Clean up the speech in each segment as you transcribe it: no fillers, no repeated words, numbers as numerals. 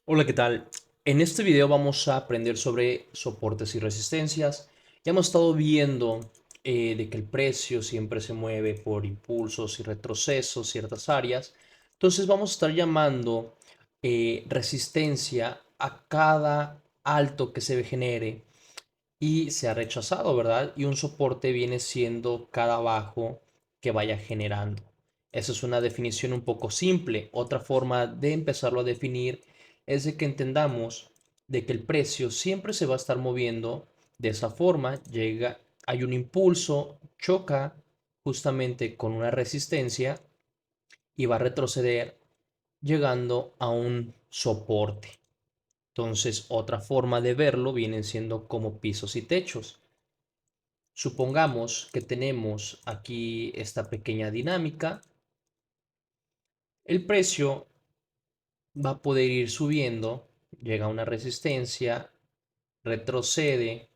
Hola, ¿qué tal? En este video vamos a aprender sobre soportes y resistencias. Ya hemos estado viendo de que el precio siempre se mueve por impulsos y retrocesos, ciertas áreas. Entonces vamos a estar llamando resistencia a cada alto que se genere y se ha rechazado, ¿verdad? Y un soporte viene siendo cada bajo que vaya generando. Esa es una definición un poco simple. Otra forma de empezarlo a definir es de que entendamos de que el precio siempre se va a estar moviendo de esa forma. Hay un impulso, choca justamente con una resistencia y va a retroceder llegando a un soporte. Entonces, otra forma de verlo vienen siendo como pisos y techos. Supongamos que tenemos aquí esta pequeña dinámica. El precio va a poder ir subiendo, llega a una resistencia, retrocede.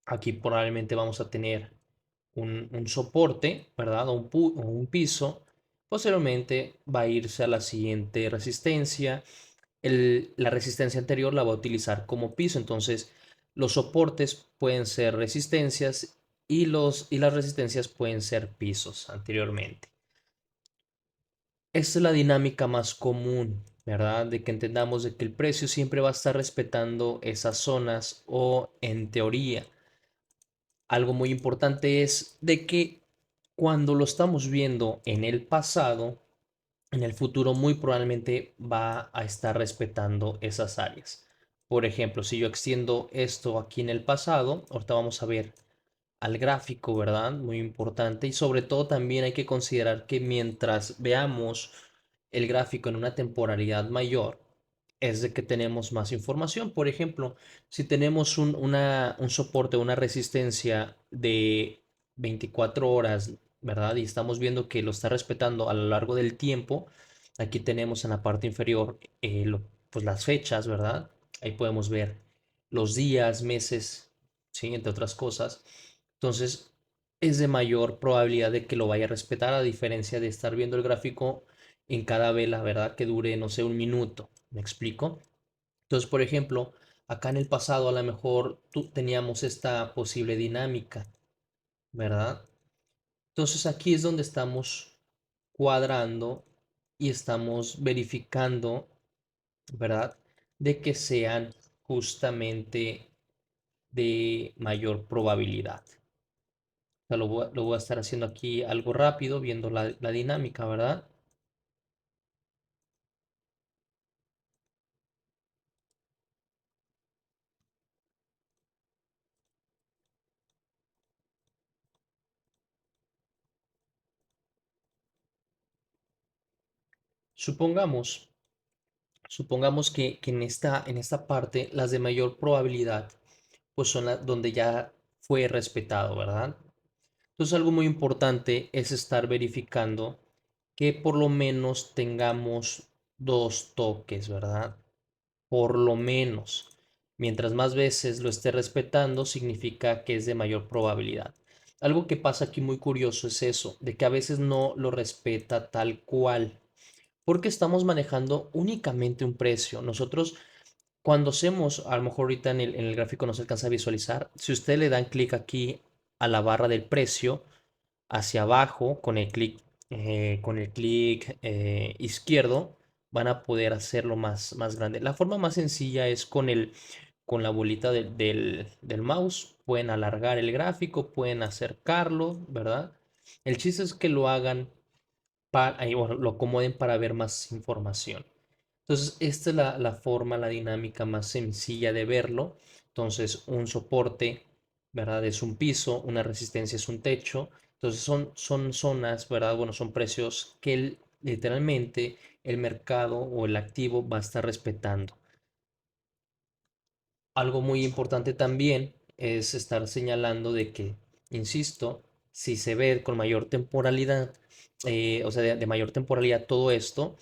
Aquí probablemente vamos a tener un soporte, ¿verdad? O un piso. Posteriormente va a irse a la siguiente resistencia. La resistencia anterior la va a utilizar como piso. Entonces, los soportes pueden ser resistencias y las resistencias pueden ser pisos anteriormente. Esta es la dinámica más común, ¿verdad? De que entendamos de que el precio siempre va a estar respetando esas zonas o en teoría. Algo muy importante es de que cuando lo estamos viendo en el pasado, en el futuro muy probablemente va a estar respetando esas áreas. Por ejemplo, si yo extiendo esto aquí en el pasado, ahorita vamos a ver al gráfico, ¿verdad? Muy importante. Y sobre todo también hay que considerar que mientras veamos el gráfico en una temporalidad mayor, es de que tenemos más información. Por ejemplo, si tenemos un soporte, una resistencia de 24 horas, ¿verdad? Y estamos viendo que lo está respetando a lo largo del tiempo. Aquí tenemos en la parte inferior pues las fechas, ¿verdad? Ahí podemos ver los días, meses, ¿sí? Entre otras cosas. Entonces, es de mayor probabilidad de que lo vaya a respetar a diferencia de estar viendo el gráfico en cada vela, ¿verdad? Que dure, no sé, un minuto. ¿Me explico? Entonces, por ejemplo, acá en el pasado a lo mejor teníamos esta posible dinámica, ¿verdad? Entonces aquí es donde estamos cuadrando y estamos verificando, ¿verdad? De que sean justamente de mayor probabilidad. O sea, lo voy a estar haciendo aquí algo rápido, viendo la dinámica, ¿verdad? Supongamos, supongamos que en esta parte las de mayor probabilidad pues son las donde ya fue respetado, ¿verdad? Entonces algo muy importante es estar verificando que por lo menos tengamos dos toques, ¿verdad? Por lo menos. Mientras más veces lo esté respetando, significa que es de mayor probabilidad. Algo que pasa aquí muy curioso es eso, de que a veces no lo respeta tal cual, porque estamos manejando únicamente un precio. Nosotros, cuando hacemos, a lo mejor ahorita en el gráfico no se alcanza a visualizar, si ustedes le dan clic aquí a la barra del precio, hacia abajo con el clic izquierdo van a poder hacerlo más grande. La forma más sencilla es con la bolita del mouse. Pueden alargar el gráfico, pueden acercarlo, ¿verdad? El chiste es que lo hagan ahí, bueno, lo acomoden para ver más información. Entonces, esta es la forma, la dinámica más sencilla de verlo. Entonces, un soporte, ¿verdad? Es un piso, una resistencia es un techo. Entonces, son zonas, ¿verdad? Bueno, son precios que literalmente el mercado o el activo va a estar respetando. Algo muy importante también es estar señalando de que, insisto, si se ve con mayor temporalidad, o sea, de mayor temporalidad todo esto,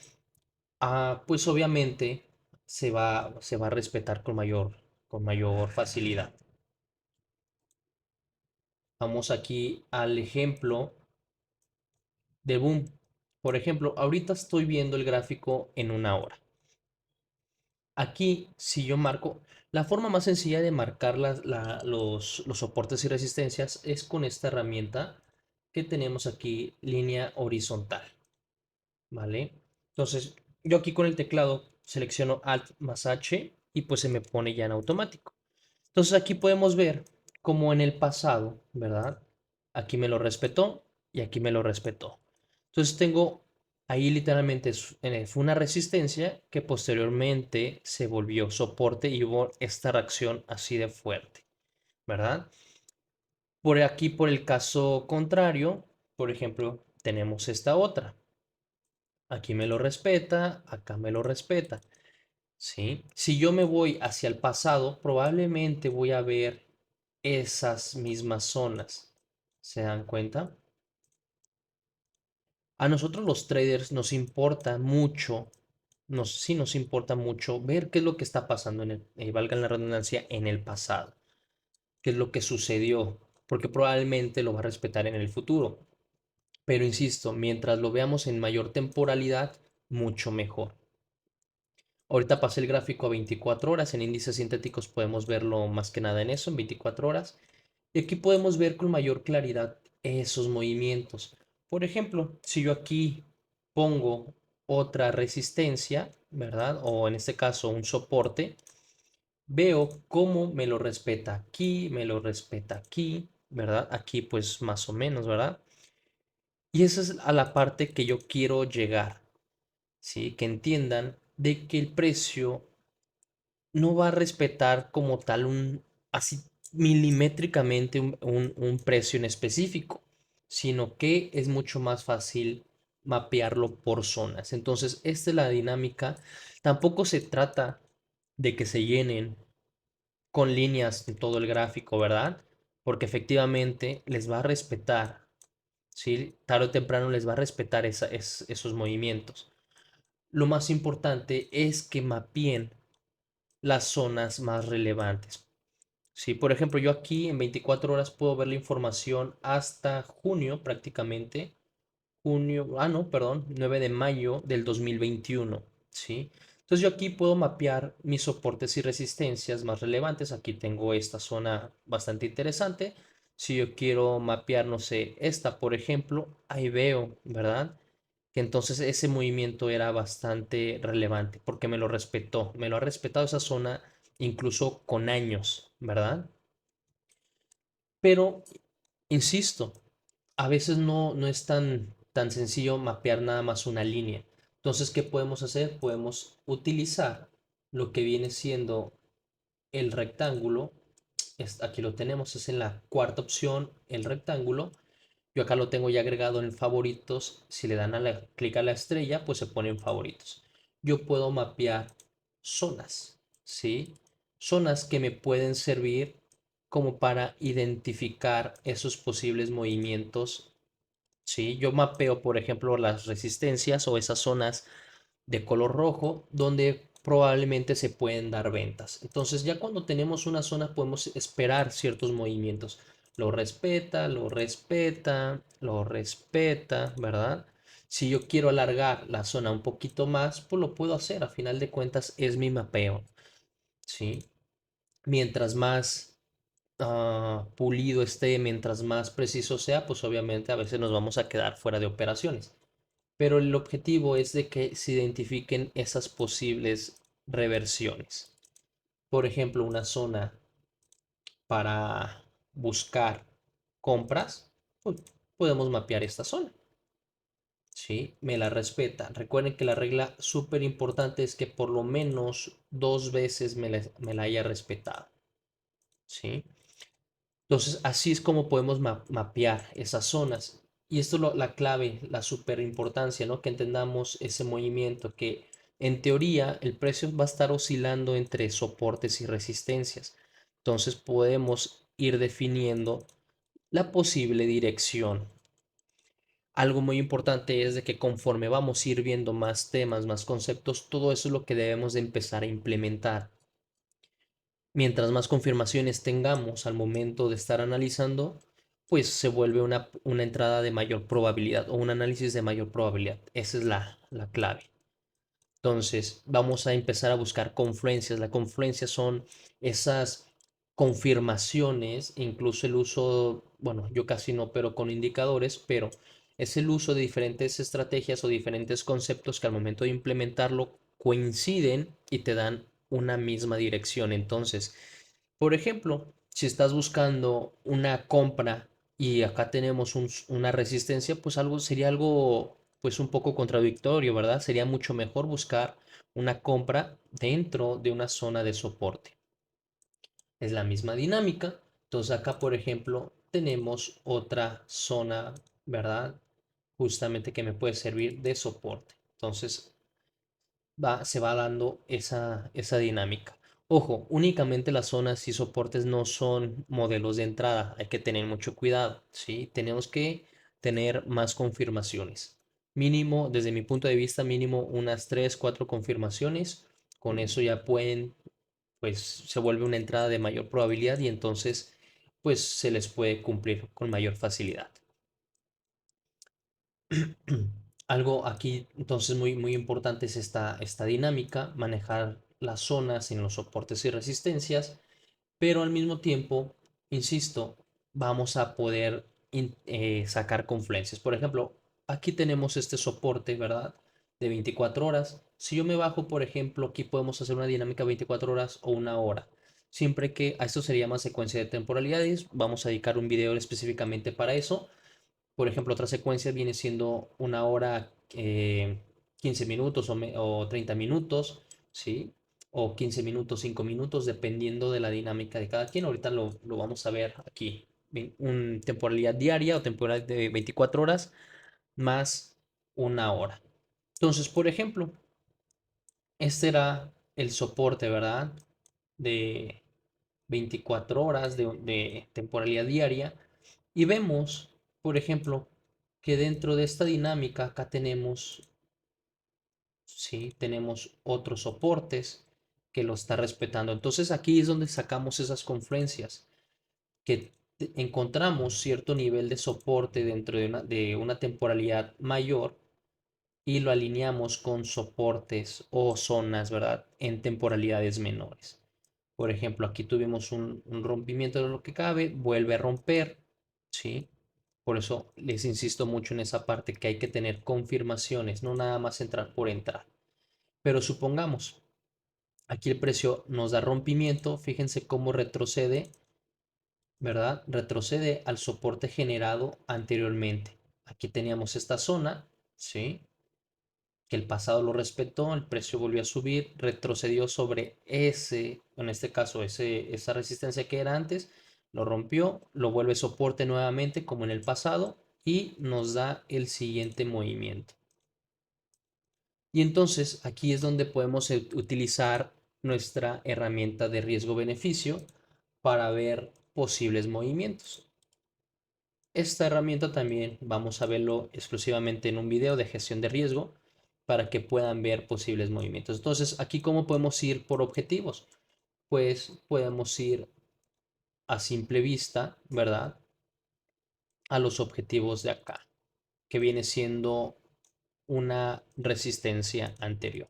pues obviamente se va a respetar con mayor facilidad. Vamos aquí al ejemplo de boom. Por ejemplo, ahorita estoy viendo el gráfico en una hora. Aquí, si yo marco, la forma más sencilla de marcar los soportes y resistencias es con esta herramienta que tenemos aquí, línea horizontal, ¿vale? Entonces, yo aquí con el teclado selecciono Alt más H y pues se me pone ya en automático. Entonces aquí podemos ver como en el pasado, ¿verdad? Aquí me lo respetó y aquí me lo respetó. Entonces tengo ahí literalmente fue una resistencia que posteriormente se volvió soporte y hubo esta reacción así de fuerte, ¿verdad? Por aquí, por el caso contrario, por ejemplo, tenemos esta otra. Aquí me lo respeta, acá me lo respeta. ¿Sí? Si yo me voy hacia el pasado, probablemente voy a ver esas mismas zonas. ¿Se dan cuenta? A nosotros los traders nos importa mucho, sí nos importa mucho ver qué es lo que está pasando valga la redundancia, en el pasado. Qué es lo que sucedió, porque probablemente lo va a respetar en el futuro. Pero insisto, mientras lo veamos en mayor temporalidad, mucho mejor. Ahorita pasé el gráfico a 24 horas. En índices sintéticos podemos verlo más que nada en eso, en 24 horas. Y aquí podemos ver con mayor claridad esos movimientos. Por ejemplo, si yo aquí pongo otra resistencia, ¿verdad? O en este caso un soporte, veo cómo me lo respeta aquí, me lo respeta aquí, ¿verdad? Aquí pues más o menos, ¿verdad? Y esa es a la parte que yo quiero llegar, ¿sí? Que entiendan de que el precio no va a respetar como tal así milimétricamente un precio en específico, sino que es mucho más fácil mapearlo por zonas. Entonces, esta es la dinámica. Tampoco se trata de que se llenen con líneas en todo el gráfico, ¿verdad? Porque efectivamente les va a respetar, ¿sí? Tarde o temprano les va a respetar esos movimientos. Lo más importante es que mapeen las zonas más relevantes. Sí, por ejemplo, yo aquí en 24 horas puedo ver la información hasta junio prácticamente. Junio, no, perdón, 9 de mayo del 2021. ¿Sí? Entonces yo aquí puedo mapear mis soportes y resistencias más relevantes. Aquí tengo esta zona bastante interesante. Si yo quiero mapear, no sé, esta, por ejemplo, ahí veo, ¿verdad? Que entonces ese movimiento era bastante relevante porque me lo ha respetado esa zona incluso con años, ¿verdad? Pero, insisto, a veces no es tan sencillo mapear nada más una línea. Entonces, ¿qué podemos hacer? Podemos utilizar lo que viene siendo el rectángulo. Aquí lo tenemos, es en la cuarta opción, el rectángulo. Yo acá lo tengo ya agregado en favoritos. Si le dan clic a la estrella, pues se pone en favoritos. Yo puedo mapear zonas, ¿sí? Zonas que me pueden servir como para identificar esos posibles movimientos, ¿sí? Yo mapeo, por ejemplo, las resistencias o esas zonas de color rojo donde probablemente se pueden dar ventas. Entonces ya cuando tenemos una zona podemos esperar ciertos movimientos. Lo respeta, lo respeta, lo respeta, ¿verdad? Si yo quiero alargar la zona un poquito más, pues lo puedo hacer. A final de cuentas es mi mapeo, ¿sí? Mientras más pulido esté, mientras más preciso sea, pues obviamente a veces nos vamos a quedar fuera de operaciones. Pero el objetivo es de que se identifiquen esas posibles reversiones. Por ejemplo, una zona para buscar compras, pues podemos mapear esta zona. ¿Sí? Me la respeta. Recuerden que la regla súper importante es que por lo menos 2 veces me la haya respetado. ¿Sí? Entonces, así es como podemos mapear esas zonas. Y esto es la clave, la super importancia, ¿no? Que entendamos ese movimiento, que en teoría el precio va a estar oscilando entre soportes y resistencias. Entonces podemos ir definiendo la posible dirección. Algo muy importante es de que conforme vamos a ir viendo más temas, más conceptos, todo eso es lo que debemos de empezar a implementar. Mientras más confirmaciones tengamos al momento de estar analizando, pues se vuelve una entrada de mayor probabilidad o un análisis de mayor probabilidad. Esa es la clave. Entonces, vamos a empezar a buscar confluencias. Las confluencias son esas confirmaciones, incluso el uso, bueno, yo casi no, pero con indicadores, pero es el uso de diferentes estrategias o diferentes conceptos que al momento de implementarlo coinciden y te dan una misma dirección. Entonces, por ejemplo, si estás buscando una compra y acá tenemos una resistencia, pues algo sería algo pues un poco contradictorio, ¿verdad? Sería mucho mejor buscar una compra dentro de una zona de soporte. Es la misma dinámica. Entonces acá, por ejemplo, tenemos otra zona, ¿verdad? Justamente que me puede servir de soporte. Entonces se va dando esa dinámica. Ojo, únicamente las zonas y soportes no son modelos de entrada, hay que tener mucho cuidado, ¿sí? Tenemos que tener más confirmaciones. Mínimo, desde mi punto de vista, mínimo unas 3 4 confirmaciones. Con eso ya pueden, pues se vuelve una entrada de mayor probabilidad y entonces, pues se les puede cumplir con mayor facilidad. Algo aquí entonces muy importante es esta dinámica, manejar las zonas en los soportes y resistencias, pero al mismo tiempo, insisto, vamos a poder sacar confluencias. Por ejemplo, aquí tenemos este soporte, ¿verdad? De 24 horas. Si yo me bajo, por ejemplo, aquí podemos hacer una dinámica 24 horas o una hora. Siempre que a esto sería más secuencia de temporalidades, vamos a dedicar un video específicamente para eso. Por ejemplo, otra secuencia viene siendo una hora, 15 minutos o 30 minutos, ¿sí? O 15 minutos, 5 minutos, dependiendo de la dinámica de cada quien. Ahorita lo vamos a ver aquí. Un temporalidad diaria o temporalidad de 24 horas más una hora. Entonces, por ejemplo, este era el soporte, ¿verdad? De 24 horas de temporalidad diaria. Y vemos, por ejemplo, que dentro de esta dinámica acá tenemos, sí, tenemos otros soportes que lo está respetando. Entonces aquí es donde sacamos esas confluencias, que encontramos cierto nivel de soporte dentro de una temporalidad mayor y lo alineamos con soportes o zonas, ¿verdad? En temporalidades menores. Por ejemplo, aquí tuvimos un rompimiento de lo que cabe, vuelve a romper, ¿sí? Por eso les insisto mucho en esa parte que hay que tener confirmaciones, no nada más entrar por entrar. Pero supongamos, aquí el precio nos da rompimiento, fíjense cómo retrocede, ¿verdad? Retrocede al soporte generado anteriormente. Aquí teníamos esta zona, ¿sí? Que el pasado lo respetó, el precio volvió a subir, retrocedió sobre ese, en este caso, esa resistencia que era antes, lo rompió, lo vuelve soporte nuevamente como en el pasado y nos da el siguiente movimiento. Y entonces aquí es donde podemos utilizar nuestra herramienta de riesgo-beneficio para ver posibles movimientos. Esta herramienta también vamos a verlo exclusivamente en un video de gestión de riesgo para que puedan ver posibles movimientos. Entonces, aquí cómo podemos ir por objetivos. Pues podemos ir a simple vista, ¿verdad? A los objetivos de acá, que viene siendo una resistencia anterior.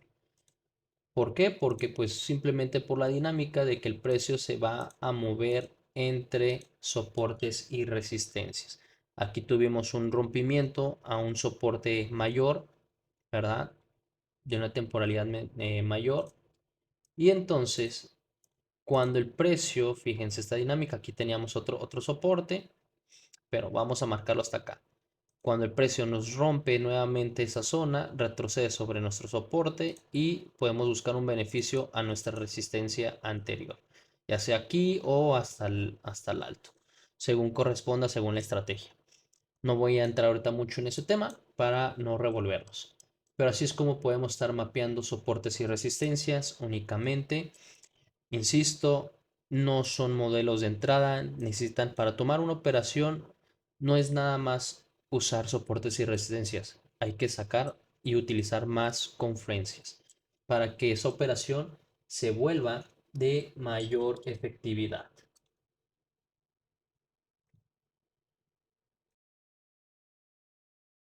¿Por qué? Porque pues simplemente por la dinámica de que el precio se va a mover entre soportes y resistencias. Aquí tuvimos un rompimiento a un soporte mayor, ¿verdad? De una temporalidad mayor. Y entonces, cuando el precio, fíjense esta dinámica, aquí teníamos otro soporte, pero vamos a marcarlo hasta acá. Cuando el precio nos rompe nuevamente esa zona, retrocede sobre nuestro soporte y podemos buscar un beneficio a nuestra resistencia anterior, ya sea aquí o hasta el alto, según corresponda, según la estrategia. No voy a entrar ahorita mucho en ese tema para no revolvernos, pero así es como podemos estar mapeando soportes y resistencias únicamente. Insisto, no son modelos de entrada, necesitan para tomar una operación, no es nada más usar soportes y resistencias, hay que sacar y utilizar más confluencias para que esa operación se vuelva de mayor efectividad.